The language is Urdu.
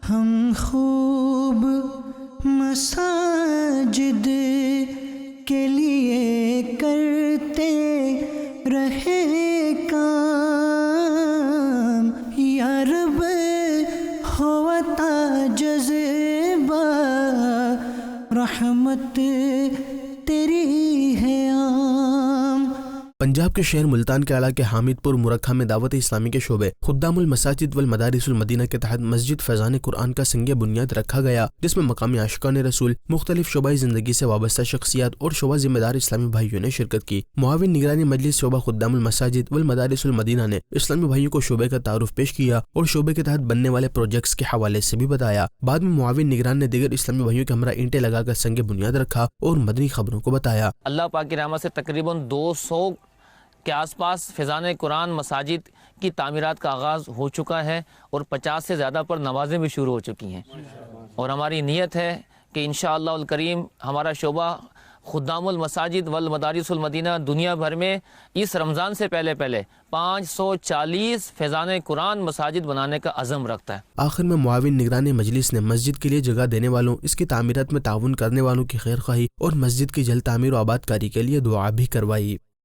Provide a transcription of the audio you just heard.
ہم خوب مساجد کے لیے کرتے رہے کام، یا رب ہو عطا جذبہ رحمت تیری ہے عام۔ پنجاب کے شہر ملتان کے علاقے حامد پور مرکھا میں دعوت اسلامی کے شعبے خدام المساجد والمدارس المدینہ کے تحت مسجد فیضان قرآن کا سنگ بنیاد رکھا گیا، جس میں مقامی عاشقان رسول، مختلف شعبہ زندگی سے وابستہ شخصیات اور شعبہ ذمہ دار اسلامی بھائیوں نے شرکت کی۔ معاون نگرانی مجلس شعبہ خدام المساجد والمدارس المدینہ نے اسلامی بھائیوں کو شعبے کا تعارف پیش کیا اور شعبے کے تحت بننے والے پروجیکٹس کے حوالے سے بھی بتایا۔ بعد میں معاون نگران نے دیگر اسلامی بھائیوں کے ہمراہ اینٹیں لگا کر سنگ بنیاد رکھا اور مدنی خبروں کو بتایا۔ اللہ پاک کی رحمت سے تقریباً 200 کے آس پاس فیضان قرآن مساجد کی تعمیرات کا آغاز ہو چکا ہے اور 50 سے زیادہ پر نمازیں بھی شروع ہو چکی ہیں، اور ہماری نیت ہے کہ انشاءاللہ الکریم ہمارا شعبہ خدام المساجد والمدارس المدینہ دنیا بھر میں اس رمضان سے پہلے 540 فیضان قرآن مساجد بنانے کا عزم رکھتا ہے۔ آخر میں معاون نگران مجلس نے مسجد کے لیے جگہ دینے والوں، اس کی تعمیرات میں تعاون کرنے والوں کی خیر خواہی اور مسجد کی جلد تعمیر و آباد کاری کے لیے دعا بھی کروائی۔